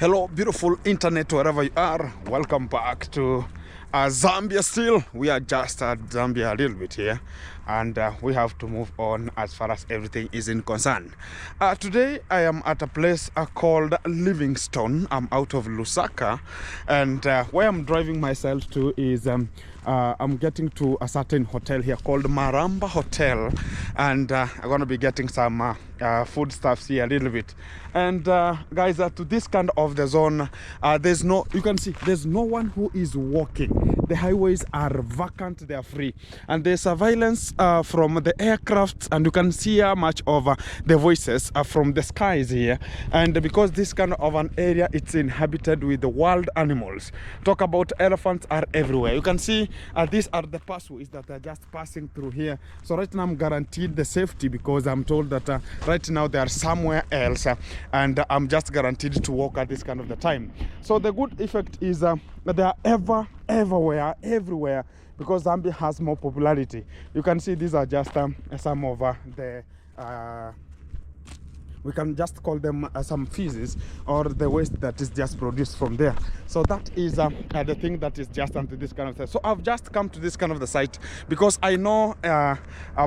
Hello, beautiful internet, wherever you are. Welcome back to Zambia. Still, we are just at Zambia a little bit here, and we have to move on as far as everything is in concern. Today, I am at a place called Livingstone. I'm out of Lusaka, and where I'm driving myself to is I'm getting to a certain hotel here called Maramba Hotel, and I'm gonna be getting some foodstuffs here a little bit. And guys, to this kind of the zone, there's no, you can see there's no one who is walking. The highways are vacant, they are free, and there's surveillance from the aircrafts, and you can see much of the voices from the skies here. And because this kind of an area, it's inhabited with the wild animals. Talk about elephants are everywhere. You can see these are the pathways that are just passing through here. So right now I'm guaranteed the safety, because I'm told that right now they are somewhere else, and I'm just guaranteed to walk at this kind of the time. So the good effect is that they are everywhere, because Zambia has more popularity. You can see these are just some of the we can just call them some feces, or the waste that is just produced from there. So that is the thing that is just onto this kind of thing. So I've just come to this kind of the site because I know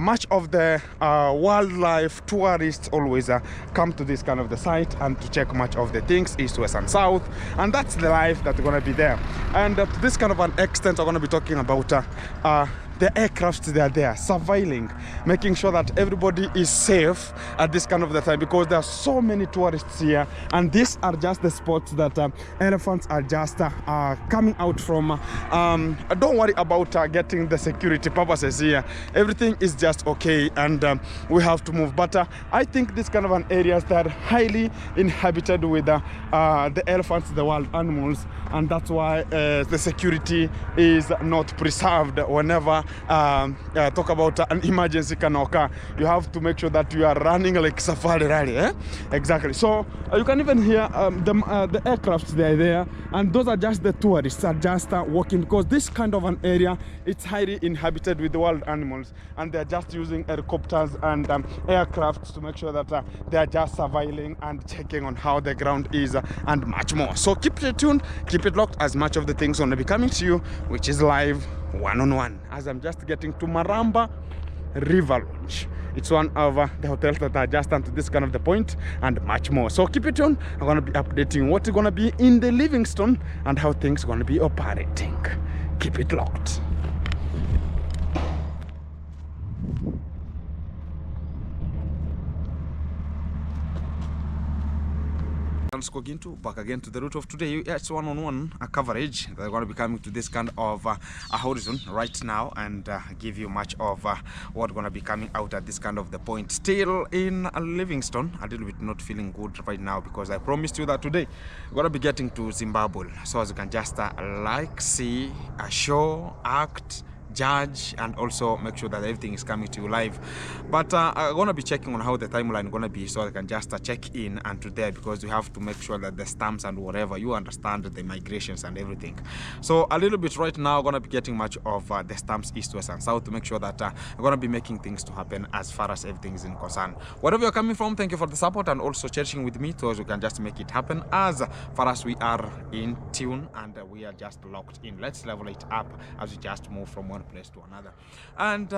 much of the wildlife tourists always come to this kind of the site and to check much of the things, east, west and south, and that's the life that's going to be there. And to this kind of an extent, I'm going to be talking about the aircrafts, they are there surveilling, making sure that everybody is safe at this kind of the time, because there are so many tourists here, and these are just the spots that elephants are just coming out from. Don't worry about getting the security purposes here. Everything is just okay, and we have to move. But I think this kind of an areas that are highly inhabited with the elephants, the wild animals, and that's why the security is not preserved. Whenever talk about an emergency can occur, you have to make sure that you are running like safari rally, exactly. So you can even hear the aircrafts, they are there, and those are just the tourists are just walking, because this kind of an area, it's highly inhabited with the wild animals, and they're just using helicopters and aircrafts to make sure that they are just surveilling and checking on how the ground is and much more. So keep it tuned, keep it locked, as much of the things going to be coming to you, which is live one-on-one, as I'm just getting to Maramba River Lounge. It's one of the hotels that are just onto this kind of the point, and much more. So keep it tuned. I'm going to be updating what's going to be in the Livingstone and how things are going to be operating. Keep it locked. Let's go back again to the route of today. It's one-on-one coverage. They're going to be coming to this kind of a horizon right now, and give you much of what's going to be coming out at this kind of the point. Still in Livingstone, a little bit not feeling good right now, because I promised you that today we're going to be getting to Zimbabwe. So as you can just like, see, show, act, judge, and also make sure that everything is coming to you live. But I'm going to be checking on how the timeline is going to be, so I can just check in and to there, because we have to make sure that the stamps and whatever, you understand the migrations and everything. So a little bit right now, I'm going to be getting much of the stamps east, west and south, to make sure that I'm going to be making things to happen as far as everything is in concern. Wherever you're coming from, thank you for the support, and also cherishing with me, so we can just make it happen as far as we are in tune, and we are just locked in. Let's level it up as we just move from one place to another. And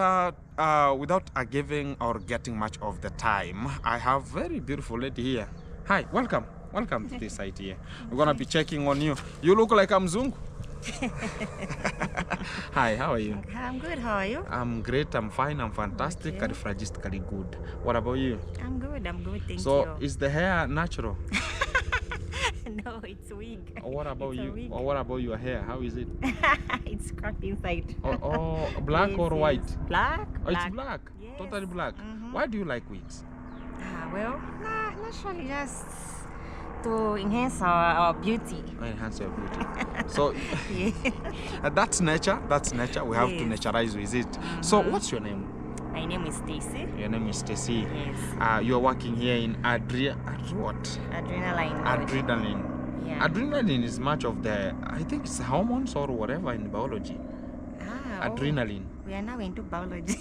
without giving or getting much of the time, I have very beautiful lady here. Hi, welcome to this site here. We're gonna be checking on you. You look like a mzungu. Hi, how are you? I'm good, how are you? I'm great, I'm fine, I'm fantastic, okay. Califragistically good. What about you? I'm good, thank you. So is the hair natural? No, it's wig. What about you? Or what about your hair? How is it? It's cracked inside. Oh, black or white? Black. Oh, it's black. Yes. Totally black. Why do you like wigs? Well, naturally, just to enhance our beauty. Enhance your beauty. So that's nature. We have to naturalize with it. So what's your name? My name is Stacy. Your name is Stacy. Yes. You're working here in Adrenaline. Yeah. Adrenaline is much of the, I think it's hormones or whatever in biology. Adrenaline. We are now into biology.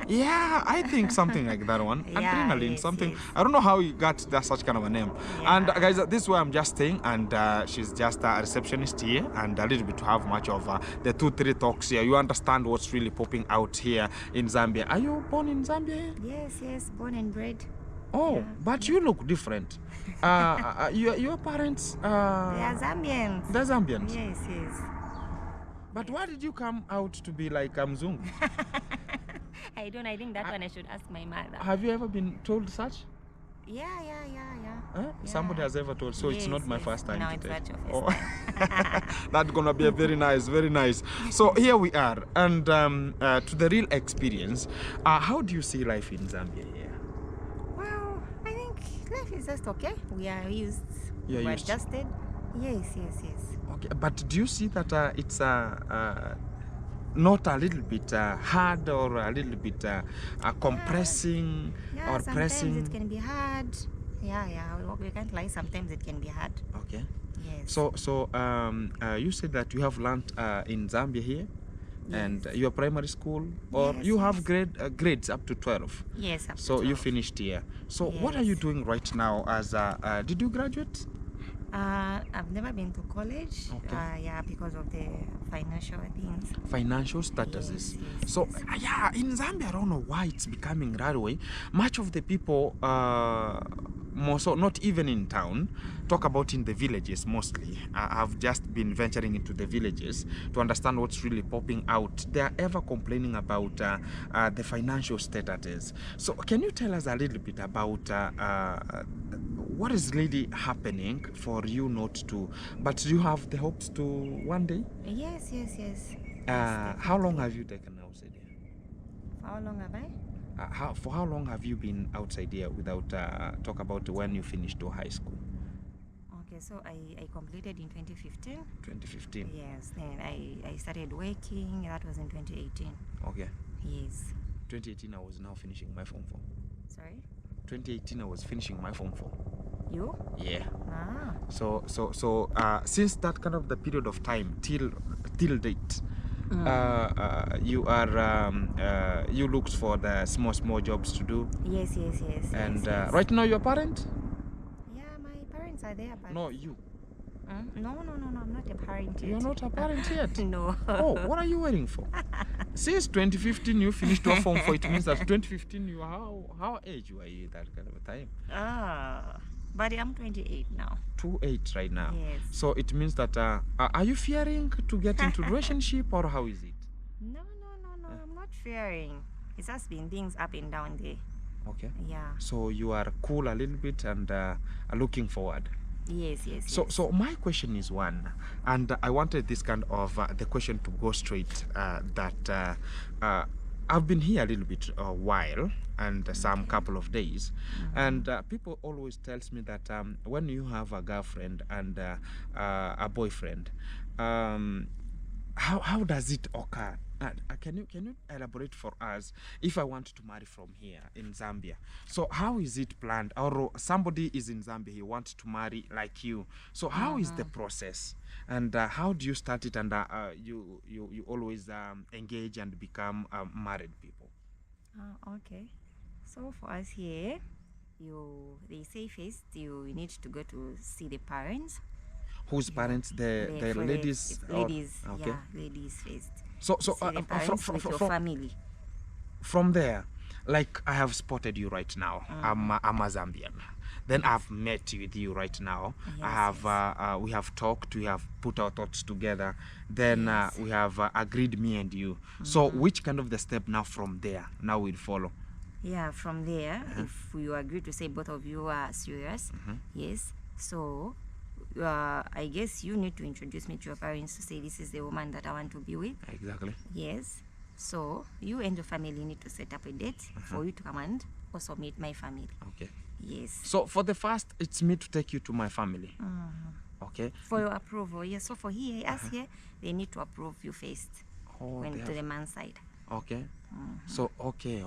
Yeah, I think something like that one. Yeah, Adrenaline, yes, something. yes. I don't know how he got that such kind of a name. And Yeah. guys, this is where I'm just staying, and she's just a receptionist here, and a little bit to have much of the 2-3 talks here. You understand what's really popping out here in Zambia. Are you born in Zambia? Yes, yes, born and bred. Oh, Yeah. but you look different. Your parents, They are Zambians. they're Zambians. Yes, yes. But why did you come out to be like Mzungu? I don't. I think that one I should ask my mother. Have you ever been told such? Yeah. Huh? Yeah. Somebody has ever told, so it's Yes, not my yes. first time. No, to it's tell. not your first Oh. That's gonna be a very nice, very nice. So here we are, and to the real experience, how do you see life in Zambia here? Well, I think life is just okay. We are used. You're We're used. adjusted. Yes. Okay, but do you see that it's not a little bit hard or a little bit compressing Yeah, or sometimes pressing? it can be hard. Yeah. We can't lie. Sometimes it can be hard. Okay. Yes. So you said that you have learned in Zambia here, and your primary school, or Yes, you have yes. grades up to 12. Yes. Up to So you 12. finished here. So what are you Yes. doing right now? As did you graduate? I've never been to college. Okay. Yeah, because of the financial things. Financial statuses. Yes, So yeah, in Zambia, I don't know why it's becoming that way. Much of the people, more so not even in town, talk about in the villages mostly. I've just been venturing into the villages to understand what's really popping out. They are ever complaining about the financial statuses. So can you tell us a little bit about what is really happening for you not to, but do you have the hopes to one day? Yes. How long have you taken outside here? For how long have I? For how long have you been outside here without talk about when you finished to high school? Okay, so I completed in 2015. 2015. Yes, then I started working. That was in 2018. Okay. Yes. 2018 I was now finishing my form 4. Sorry? 2018 I was finishing my form 4. You? Yeah. Ah. So since that kind of the period of time till date, you are you looked for the small jobs to do. Yes. And yes. right now you're a parent? Yeah, my parents are there, but No, you. No, I'm not a parent yet. You're not a parent yet. No. Oh, what are you waiting for? Since 2015 you finished your form 4, it means that 2015 you how age were you that kind of a time? But I'm 28 now. 28 right now. Yes. So it means that are you fearing to get into relationship, or how is it? No, I'm not fearing. It's just been things up and down there. Okay. Yeah. So you are cool a little bit and are looking forward. Yes. So my question is one, and I wanted this kind of the question to go straight that I've been here a little bit a while and some couple of days, and people always tells me that when you have a girlfriend and a boyfriend, how does it occur? Can you elaborate for us if I want to marry from here in Zambia? So how is it planned? Or somebody is in Zambia, he wants to marry like you. So how is the process? And how do you start it? And you always engage and become married people? Okay. So for us here, they say first you need to go to see the parents. Whose parents? The ladies? Ladies. Okay. Yeah, ladies first. So See the parents with your family. From there, like I have spotted you right now. I'm a Zambian. Then I've met with you right now. Yes, We have talked. We have put our thoughts together. Then we have agreed, me and you. So which kind of the step now from there now will follow? Yeah, from there, if you agree to say both of you are serious, yes. So I guess you need to introduce me to your parents to say this is the woman that I want to be with. Exactly. Yes. So you and your family need to set up a date for you to come and also meet my family. Okay. Yes. So for the first, it's me to take you to my family. Okay. For your approval, yes. So for here, us here, they need to approve you first when to the man's side. Okay. So okay.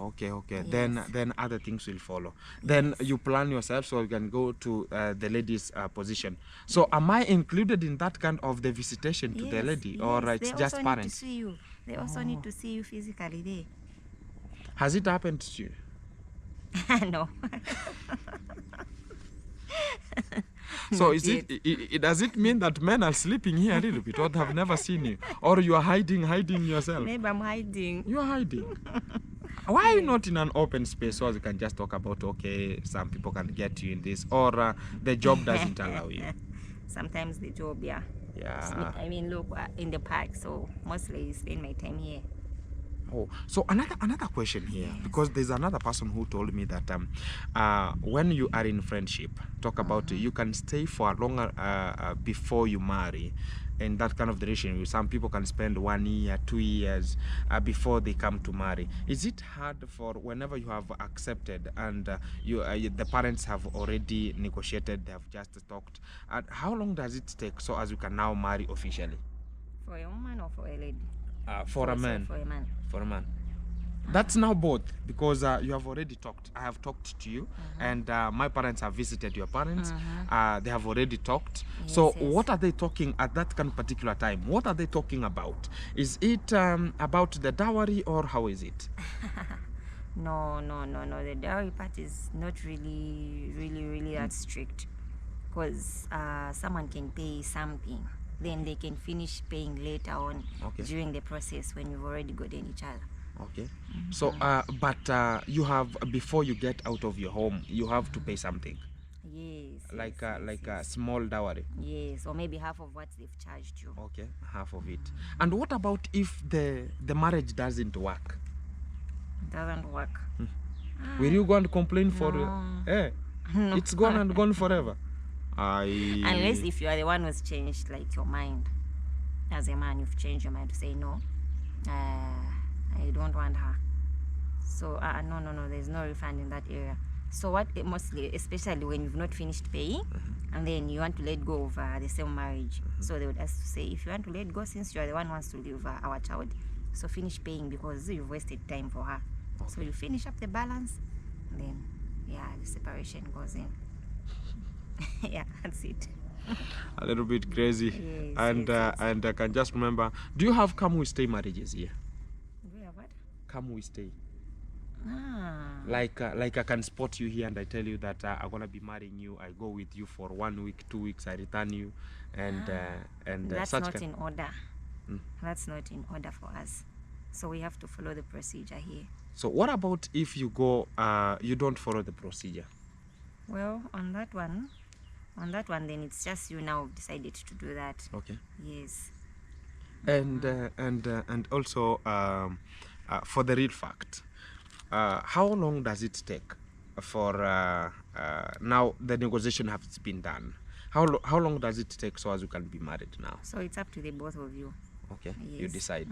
Yes. Then other things will follow. Then you plan yourself so you can go to the lady's position. So am I included in that kind of the visitation to the lady, or it's they just also parents? Need to see you. They also need to see you physically there. Has it happened to you? No. So Not yet. does it mean that men are sleeping here a little bit, or have never seen you, or you are hiding yourself? Maybe I'm hiding. You are hiding. Why are you not in an open space so as you can just talk about, okay, some people can get you in this, or the job doesn't allow you? Sometimes the job, yeah. Yeah. I mean, look, in the park, so mostly I spend my time here. Oh, so another question here, because there's another person who told me that when you are in friendship, talk about you can stay for a longer before you marry, and that kind of duration. Some people can spend 1 year, 2 years before they come to marry. Is it hard for whenever you have accepted and the parents have already negotiated, they have just talked? How long does it take so as you can now marry officially? For a woman or for a lady? For a man. For a man. For a man. That's now both, because you have already talked. I have talked to you, and my parents have visited your parents. They have already talked. Yes, So yes. what are they talking at that kind of particular time? What are they talking about? Is it about the dowry, or how is it? No. The dowry part is not really that strict, because someone can pay something, then they can finish paying later on during the process when you've already gotten each other. Okay. So, but you have, before you get out of your home, you have to pay something. Yes. Like a small dowry. Yes, or maybe half of what they've charged you. Okay, half of it. And what about if the marriage doesn't work? Doesn't work. Will you go and complain for No. No. It's gone and gone forever? Unless if you are the one who's changed like your mind. As a man, you've changed your mind to say no. I don't want her. So no, there's no refund in that area. So what mostly, especially when you've not finished paying, and then you want to let go of the same marriage. So they would ask to say, if you want to let go, since you are the one who wants to leave our child, so finish paying, because you've wasted time for her. So you finish up the balance, and then the separation goes in. Yeah, that's it. A little bit crazy. Yes, and yes. And I can just remember, do you have come we stay marriages here? Do you have what? Come we stay. Ah. Like I can spot you here and I tell you that I'm gonna be marrying you. I go with you for 1 week, 2 weeks, I return you, and That's such not in order. That's not in order for us. So we have to follow the procedure here. So what about if you go, you don't follow the procedure? Well, on that one, then it's just you now decided to do that. Okay. Yes. And also for the real fact, how long does it take for now the negotiation has been done? How long does it take so as you can be married now? So it's up to the both of you. Okay. Yes. You decide.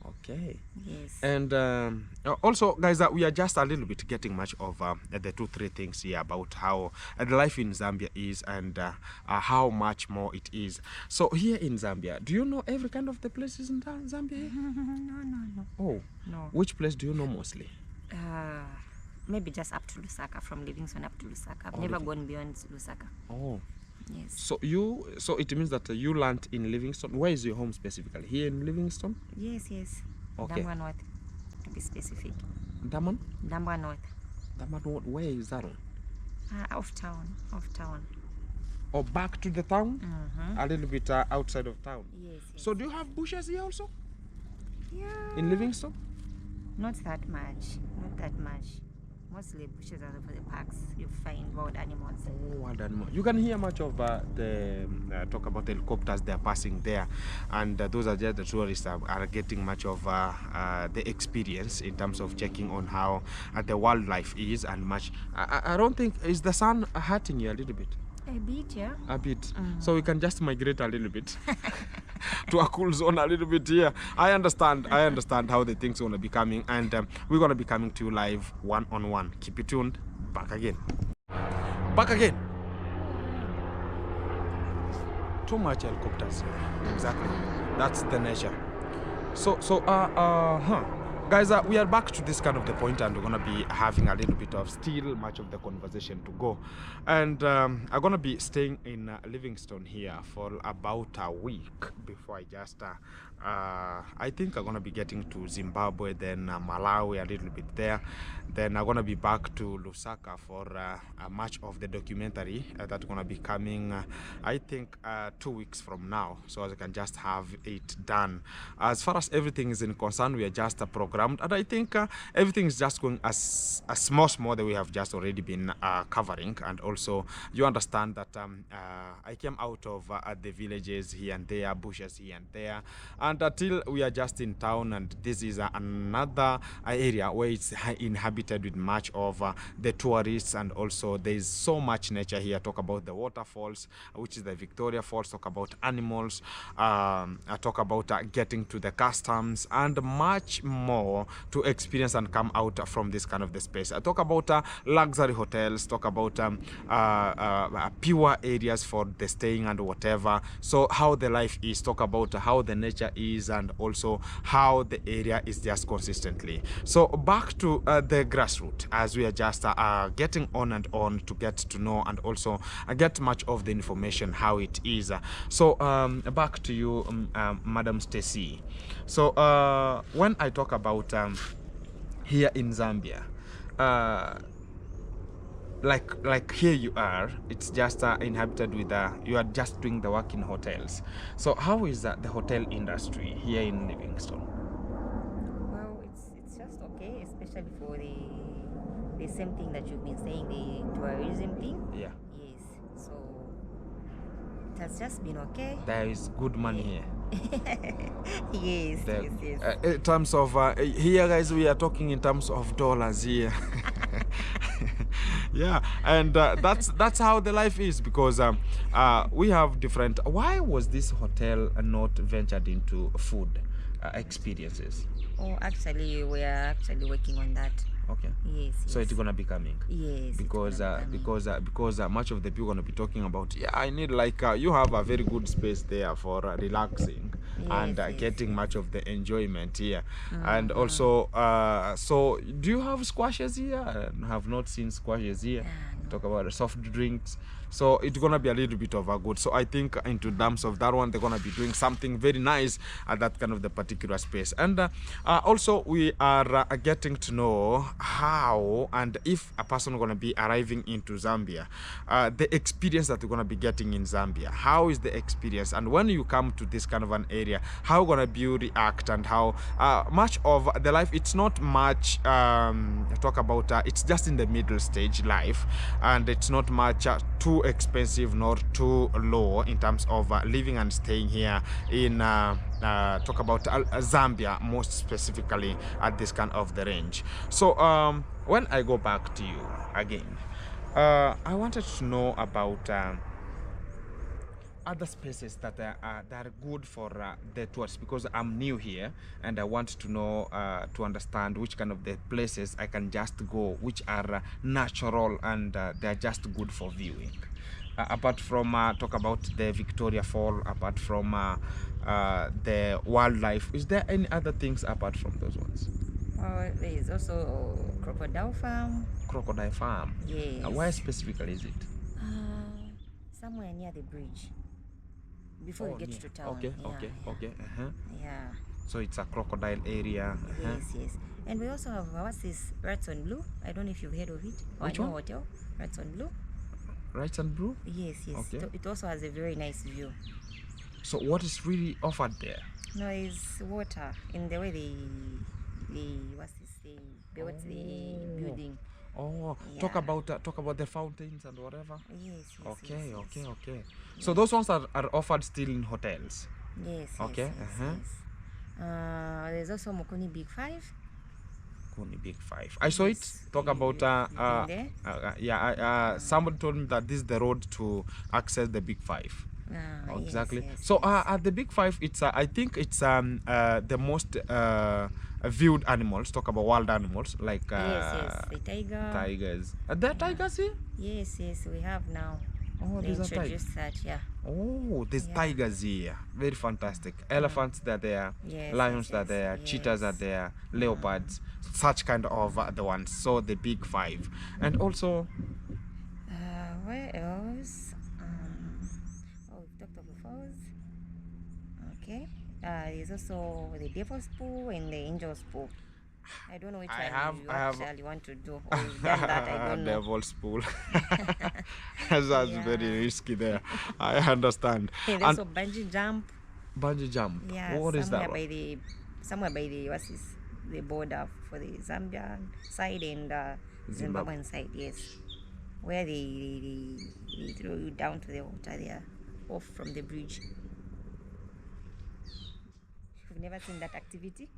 Okay. Yes. And also, guys, we are just a little bit getting much of the 2-3 things here about how the life in Zambia is, and how much more it is. So here in Zambia, do you know every kind of the places in Zambia? No. Oh. No. Which place do you know mostly? Maybe just up to Lusaka, from Livingstone up to Lusaka. I've never gone beyond Lusaka. Oh. Yes. So it means that you learned in Livingstone. Where is your home specifically? Here in Livingstone? Yes. Okay. Dambwa North, to be specific. Daman? Dambwa North. Daman, where is that one? Off town. Or back to the town? A little bit outside of town? Yes. So do you have bushes here also? Yeah. In Livingstone? Not that much. Mostly bushes are for the parks. You find wild animals. Oh, wild animals. You can hear much of the talk about the helicopters. They are passing there, and those are just the tourists are getting much of the experience in terms of checking on how the wildlife is, and much. I don't think, is the sun hurting you a little bit? A bit, yeah. A bit. So we can just migrate a little bit to a cool zone a little bit here. I understand how the things are going to be coming, and we're going to be coming to you live one-on-one. Keep it tuned. Back again. Too much helicopters. Exactly. That's the nature. So guys, we are back to this kind of the point, and we're gonna be having a little bit of still much of the conversation to go. And I'm gonna be staying in Livingstone here for about a week before I just I think I'm gonna be getting to Zimbabwe, then Malawi, a little bit there. Then I'm gonna be back to Lusaka for much of the documentary that's gonna be coming I think 2 weeks from now, so as I can just have it done. As far as everything is in concern, we are just programmed, and I think everything is just going as small that we have just already been covering. And also you understand that I came out of the villages here and there, bushes here and there, and until we are just in town, and this is another area where it's inhabited with much of the tourists, and also there is so much nature here. Talk about the waterfalls, which is the Victoria Falls, talk about animals, talk about getting to the customs, and much more to experience and come out from this kind of the space. I talk about luxury hotels, talk about pure areas for the staying and whatever. So how the life is, talk about how the nature is, and also how the area is just consistently. So back to the grassroots, as we are just getting on and on to get to know and also get much of the information how it is. So back to you, Madam Stacy. So when I talk about here in Zambia, like here you are, it's just inhabited with you are just doing the work in hotels. So how is the hotel industry here in Livingstone? Well, it's just okay, especially for the same thing that you've been saying, the tourism thing. Yeah. Yes. So it has just been okay. There is good money here. Yes, yes. In terms of here, guys, we are talking in terms of dollars here. Yeah, and that's how the life is, because we have different. Why was this hotel not ventured into food experiences? Oh, actually, we are actually working on that. Okay. Yes. So it's gonna be coming. Yes. Because much of the people gonna be talking about. Yeah, I need like you have a very good space there for relaxing and getting much of the enjoyment here. And also, so do you have squashes here? I have not seen squashes here. No. Talk about soft drinks. So it's gonna be a little bit of a good. So I think into terms of that one, they're gonna be doing something very nice at that kind of the particular space. And also we are getting to know how and if a person gonna be arriving into Zambia, the experience that you're gonna be getting in Zambia. How is the experience? And when you come to this kind of an area, how gonna be you react, and how much of the life? It's not much. Talk about it's just in the middle stage life, and it's not much too expensive nor too low in terms of living and staying here in talk about Zambia, most specifically at this kind of the range. So when I go back to you again, I wanted to know about other spaces that are good for the tourists, because I'm new here and I want to know to understand which kind of the places I can just go, which are natural and they're just good for viewing. Apart from talk about the Victoria Fall, apart from the wildlife, is there any other things apart from those ones? There is also crocodile farm. Crocodile farm? Yes. Where specifically is it? Somewhere near the bridge. Before you get to town. Okay. Yeah. So it's a crocodile area. Yes. And we also have, what's this, Rats on Blue? I don't know if you've heard of it. Which one? Hotel, Rats on Blue. Rats and Blue? Yes. Okay. It also has a very nice view. So what is really offered there? No, it's water in the way they what's this, they built the building. Oh, Yeah. talk about the fountains and whatever. Yes. Okay. So those ones are offered still in hotels. Yes. Okay. There's also Mokoni Big 5. Mokoni Big 5. I saw it. Talk about somebody told me that this is the road to access the Big 5. Exactly. Yes, so at the Big 5, it's I think it's the most viewed animals. Talk about wild animals like the tiger. tigers. Are there tigers here? Yes, we have now. Oh, They these are tigers. introduced that, yeah. Oh, there's Yeah. tigers here. Very fantastic. Elephants that are there. Yes, Lions yes, that are yes, there. Cheetahs are yes. there. Leopards. Such kind of the ones. So the big five. And also, Where else? Oh, we've talked of the falls. Okay. There's also the devil's pool and the angel's pool. I don't know which I one you have actually want to do, or you've done that. I don't know. devil's pool. That's very risky there. I understand. And And also bungee jump. bungee jump. Yeah, What is that one? somewhere by the what's this, the border for the Zambian side and Zimbabwe. Zimbabwean side. Yes, where they throw you down to the water there, off from the bridge. You've never seen that activity?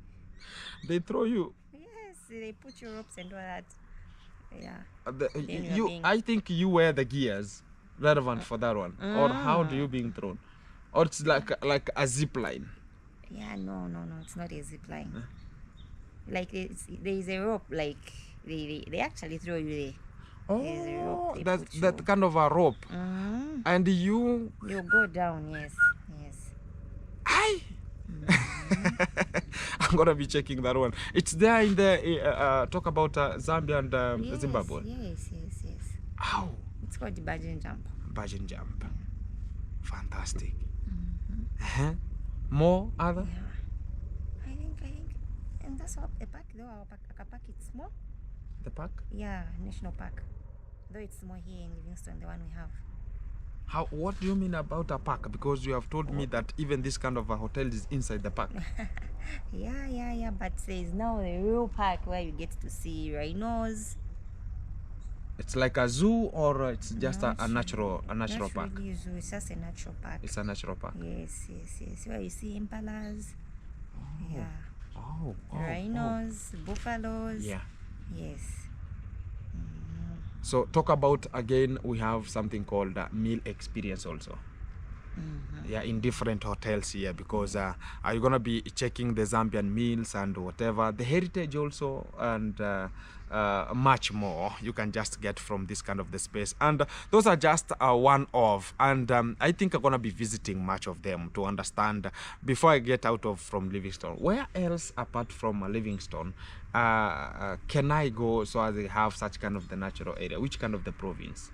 They throw you. Yes, they put you ropes and all that. Yeah. I think you wear the gears relevant for that one. Or how do you being thrown? Or it's like a zip line. Yeah, no, it's not a zip line. Like there is a rope, like they actually throw you there. There's a rope, Oh, they put that you. kind of a rope. And you go down, yes. I I'm gonna be checking that one. It's there in the talk about Zambia and Yes, Zimbabwe. yes. Ow. It's called the bungee jump. Bungee jump. Fantastic. More other? Yeah. I think. And that's all the park, though. Our park, it's small. The park? Yeah, national park. Though it's more here in Livingstone, the one we have. What do you mean about a park? Because you have told me that even this kind of a hotel is inside the park. Yeah. But there's now the real park where you get to see rhinos. It's like a zoo, or it's just a natural park? Really zoo. It's just a natural park. It's a natural park. Yes. Where you see impalas. Yeah. Oh. Rhinos, buffaloes. Yeah. Yes. So talk about, again, we have something called meal experience also. Yeah, in different hotels here, because are you gonna be checking the Zambian meals and whatever, the heritage also, and much more you can just get from this kind of the space. And those are just one of, and I think I'm gonna be visiting much of them to understand before I get out of from Livingstone. Where else apart from Livingstone can I go so as I have such kind of the natural area? Which kind of the province?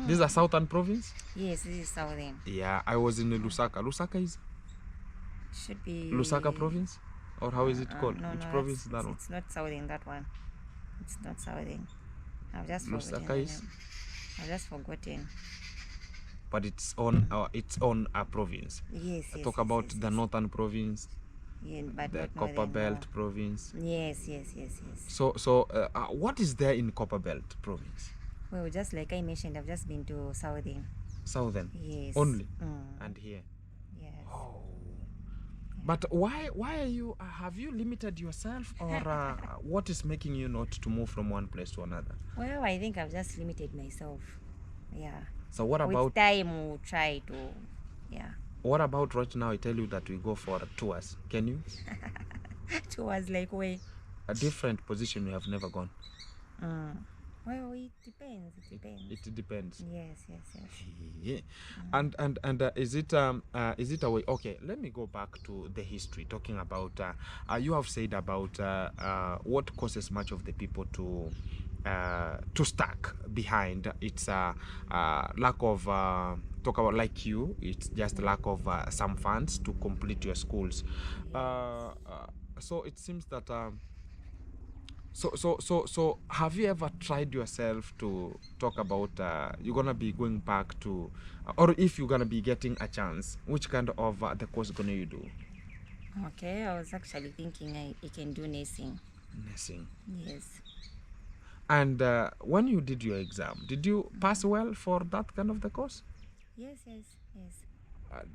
This is a southern province? Yes, this is southern. Yeah, I was in Lusaka. Lusaka is? Should be... Lusaka province? Or how is it called? No, Which province is that one? It's not southern, that one. It's not southern. I've just forgotten. Lusaka is? I've just forgotten. But it's on a province. Yes. Talk about the northern province. Yeah, but the not Copper northern, Belt no. province. Yes. So what is there in Copper Belt province? Well, just like I mentioned, I've just been to southern. Southern? Yes. Only? And here? Yes. Oh. But why are you, have you limited yourself, or what is making you not to move from one place to another? Well, I think I've just limited myself. Yeah. So what about... With time, we'll try to, yeah. What about right now I tell you that we go for tours? Can you? Tours like where? A different position we have never gone. Well, it depends. It depends. Yes. Yeah. And is it a way? Okay, let me go back to the history. Talking about you have said about what causes much of the people to stuck behind. It's lack of talk about, like you, it's just lack of some funds to complete your schools. So it seems that so have you ever tried yourself to talk about you're gonna be going back to or if you're gonna be getting a chance, which kind of the course gonna you do? Okay, I was actually thinking I can do nursing. Yes. And when you did your exam, did you pass well for that kind of the course? Yes.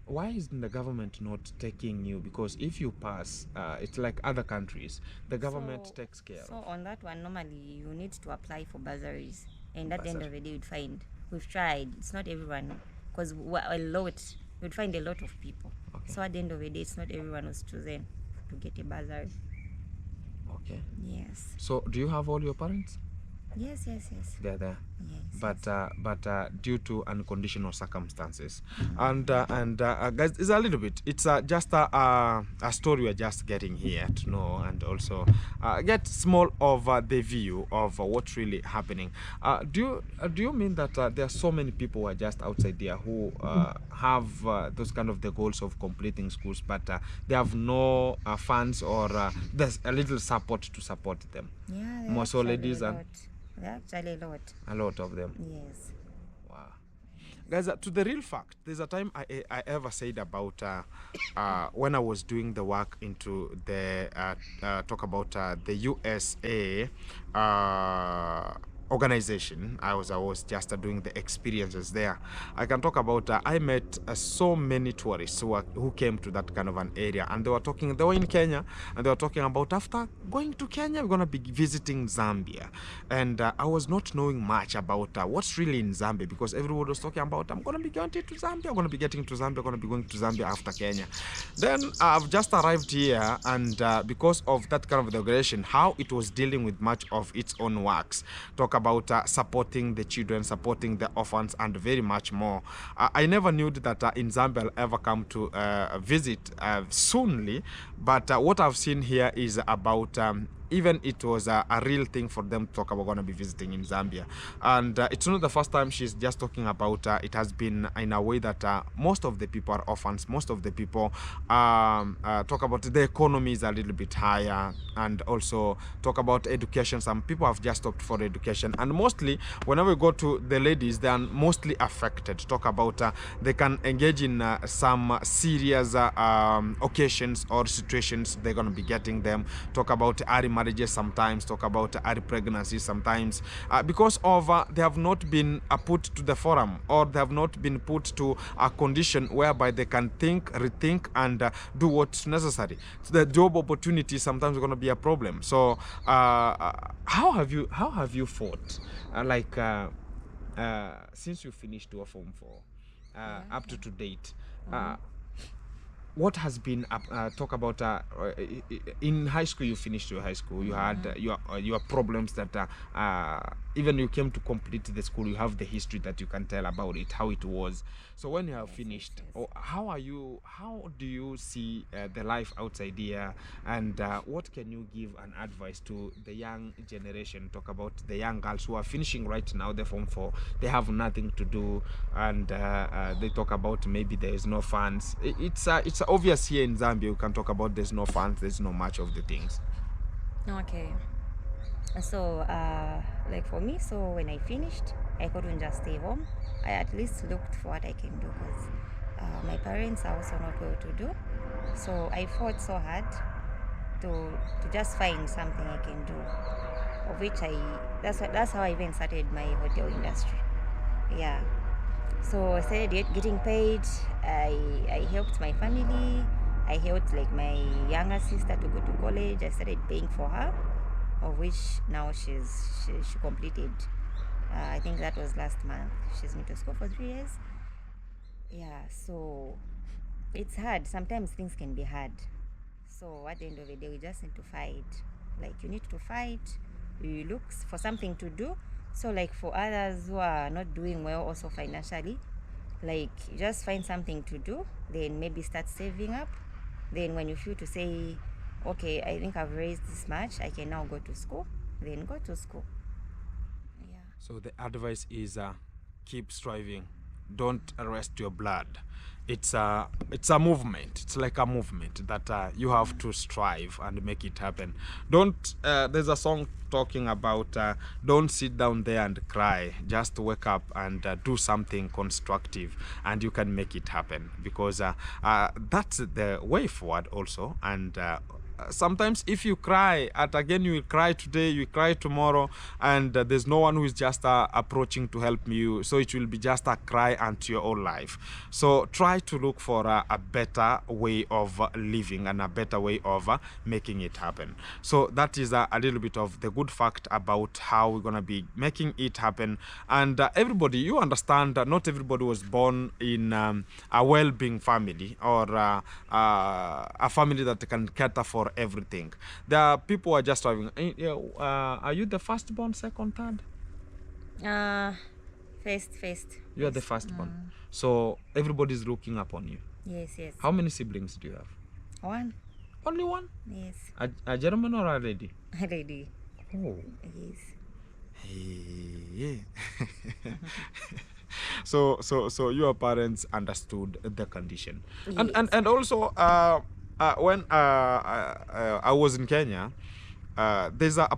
Why is the government not taking you? Because if you pass, it's like other countries, the government takes care. So on that one, normally you need to apply for bursaries, and at the end of the day, you'd find we've tried. It's not everyone, because you'd find a lot of people. Okay. So at the end of the day, it's not everyone who's chosen to get a bursary. Okay. Yes. So do you have all your parents? Yes. They're there. but due to unconditional circumstances. And guys, it's a little bit, it's just a story we're just getting here to know, and also get small of the view of what's really happening. Do you mean that there are so many people who are just outside there who have those kind of the goals of completing schools, but they have no funds, or there's a little support to support them? Yeah, more so ladies and actually a lot of them. Yes. Wow. Guys, to the real fact, there's a time I ever said about when I was doing the work into the talk about the USA organization. I was just doing the experiences there. I can talk about I met so many tourists who came to that kind of an area, and they were in Kenya, and they were talking about, after going to Kenya, we're gonna be visiting Zambia. And I was not knowing much about what's really in Zambia, because everyone was talking about, I'm gonna be going to Zambia, I'm gonna be getting to Zambia, I'm gonna be going to Zambia after Kenya. Then I've just arrived here, and because of that kind of the organization, how it was dealing with much of its own works, talk about supporting the children, supporting the orphans, and very much more. I never knew that in Zambia I'll ever come to visit soonly, but what I've seen here is about even it was a real thing for them to talk about going to be visiting in Zambia. And it's not the first time she's just talking about it has been in a way that most of the people are orphans, most of the people talk about the economy is a little bit higher, and also talk about education. Some people have just opted for education, and mostly whenever we go to the ladies, they are mostly affected. Talk about they can engage in some serious occasions or situations, they're going to be getting them. Talk about early marriages sometimes, talk about early pregnancies sometimes, because of they have not been put to the forum, or they have not been put to a condition whereby they can think, rethink, and do what's necessary. So the job opportunities sometimes are going to be a problem. So how have you fought since you finished your Form 4 up to date? What has been talk about in high school? You finished your high school, you had your problems that even you came to complete the school, you have the history that you can tell about it, how it was. So when you have finished, how do you see the life outside here, and what can you give an advice to the young generation? Talk about the young girls who are finishing right now the Form 4, they have nothing to do, and they talk about maybe there is no funds. It's obvious here in Zambia, you can talk about there's no funds, there's no much of the things. Okay. So like for me, so when I finished, I couldn't just stay home. I at least looked for what I can do, because my parents are also not well to do. So I fought so hard to just find something I can do, of which that's how I even started my hotel industry. Yeah. So I started getting paid. I helped my family. I helped like my younger sister to go to college. I started paying for her, of which now she completed. I think that was last month. She's been to school for 3 years. Yeah, so it's hard. Sometimes things can be hard. So at the end of the day, we just need to fight. Like, you need to fight. You look for something to do. So like for others who are not doing well also financially, like just find something to do, then maybe start saving up. Then when you feel to say, okay, I think I've raised this much, I can now go to school, then go to school. Yeah. So the advice is keep striving, don't arrest your blood. It's a movement. It's like a movement that you have to strive and make it happen. Don't there's a song talking about don't sit down there and cry, just wake up and do something constructive, and you can make it happen, because that's the way forward also. And sometimes if you cry again, you will cry today, you will cry tomorrow, and there's no one who is just approaching to help you, so it will be just a cry unto your own life. So try to look for a better way of living and a better way of making it happen. So that is a little bit of the good fact about how we're gonna be making it happen. And everybody, you understand that not everybody was born in a well-being family, or a family that can cater for everything. There are people who are just driving. Are you the firstborn, second, third? First. You are the first one. So everybody's looking upon you. Yes. How many siblings do you have? One. Only one? Yes. A gentleman or a lady? A lady. Oh. Yes. Hey. So your parents understood the condition. Yes. And also when I was in Kenya, there's a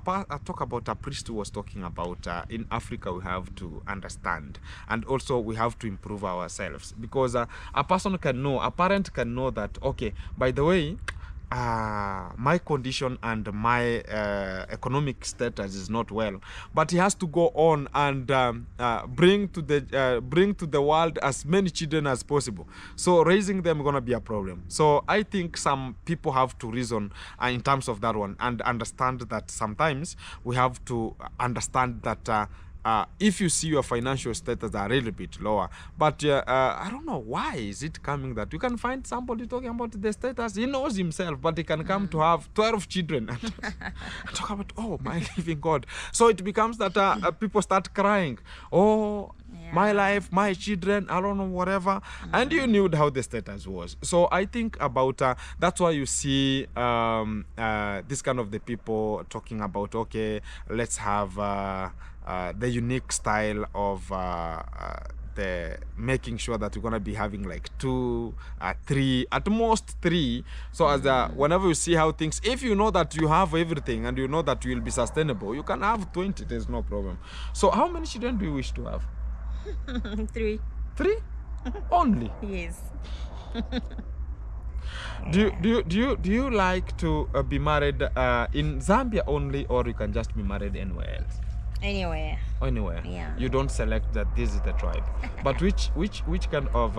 talk about a priest who was talking about in Africa we have to understand, and also we have to improve ourselves, because a parent can know that, okay, by the way, my condition and my economic status is not well, but he has to go on and bring to the world as many children as possible. So raising them gonna be a problem. So I think some people have to reason in terms of that one, and understand that sometimes we have to understand that if you see your financial status are a little bit lower, but I don't know why is it coming that you can find somebody talking about the status, he knows himself, but he can come to have 12 children and talk about, oh my living God. So it becomes that people start crying, oh, my life, my children, I don't know, whatever. And you knew how the status was. So I think about that's why you see this kind of the people talking about, okay, let's have the unique style of the making sure that we're gonna be having like 2, 3, at most 3. So as whenever you see how things, if you know that you have everything and you know that you will be sustainable, you can have 20. There's no problem. So how many children do you wish to have? 3. 3 only? Yes. Do you like to be married in Zambia only, or you can just be married anywhere else? Anywhere. Yeah. You don't select that this is the tribe. But which kind of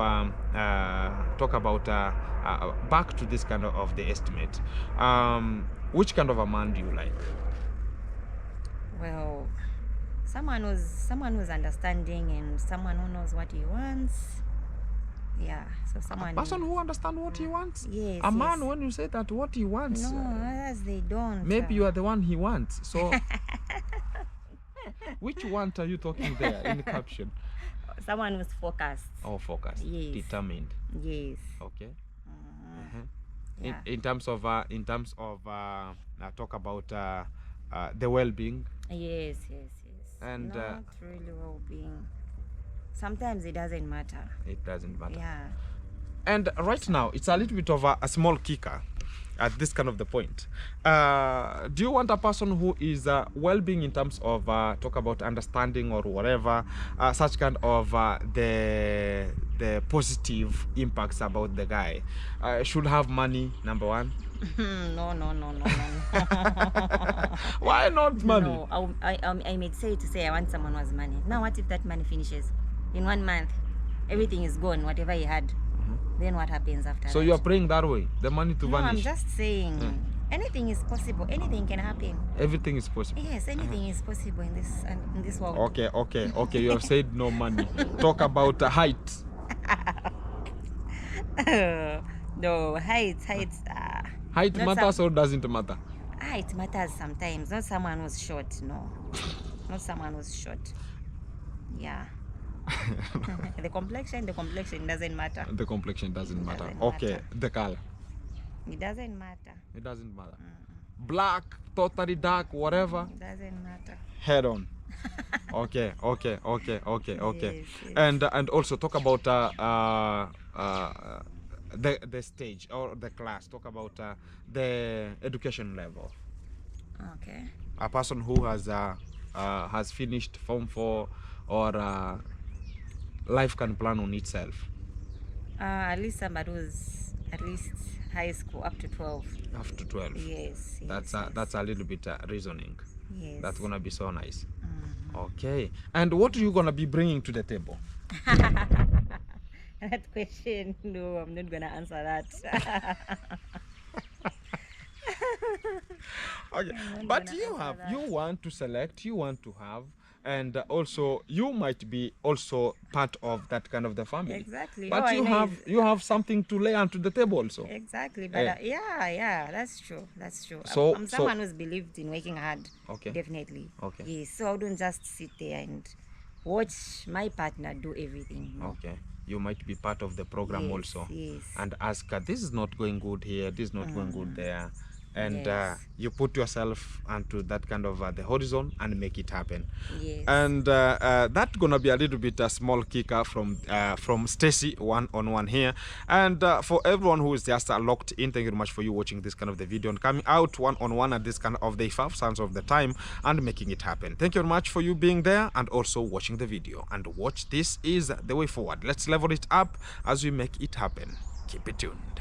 talk about back to this kind of the estimate, which kind of a man do you like? Well, someone who's understanding, and someone who knows what he wants. Yeah, so someone. A person who understands what he wants. Yes. A man, when you say that what he wants. No, others they don't. Maybe you are the one he wants. So, which want are you talking there in the caption? Someone who's focused. Oh, focused. Yes. Determined. Yes. Okay. Yeah. In terms of talk about the well-being. Yes. And not really well-being. Sometimes it doesn't matter. It doesn't matter. Yeah. And right now, it's a little bit of a small kicker at this kind of the point. Do you want a person who is well-being in terms of talk about understanding or whatever, such kind of the positive impacts about the guy? Should have money, number one. No. Why not money? No, I may say I want someone who has money. Now, what if that money finishes in 1 month? Everything is gone, whatever he had. Then what happens after So that? you are praying that way, the money to No, vanish? I'm just saying, anything is possible. Anything can happen. Everything is possible. Yes, anything is possible in this world. Okay. You have said no money. Talk about height. No, height. Height matters or doesn't matter? Height matters sometimes. Not someone who's short. No, not someone who's short. Yeah. The complexion doesn't matter. The complexion doesn't matter. Doesn't Okay, matter. the color. It doesn't matter. It doesn't matter. Black, totally dark, whatever. It doesn't matter. Head on. Okay. Yes. And also talk about the stage or the class. Talk about the education level. Okay. A person who has finished Form 4 or life can plan on itself. At least somebody who's at least high school up to 12. Up to 12. Yes. That's a little bit reasoning. Yes. That's gonna be so nice. Okay. And what are you gonna be bringing to the table? That question, no, I'm not gonna answer that. Okay. But you want to select, you want to have, and also you might be also part of that kind of the family. Exactly. But you have something to lay onto the table also. Exactly. But yeah, that's true. So I'm someone who's believed in working hard. Okay. Definitely. Okay. Yes. So I don't just sit there and watch my partner do everything. No. Okay, you might be part of the program Yes, also, yes. and ask her, this is not going good here, this is not going good there, and Yes. you put yourself onto that kind of the horizon and make it happen. Yes. And that's gonna be a little bit a small kicker from Stacy one-on-one here. And for everyone who is just locked in, thank you very much for you watching this kind of the video and coming out one-on-one at this kind of the 5 sounds of the time and making it happen. Thank you very much for you being there and also watching the video. And watch, this is the way forward. Let's level it up as we make it happen. Keep it tuned.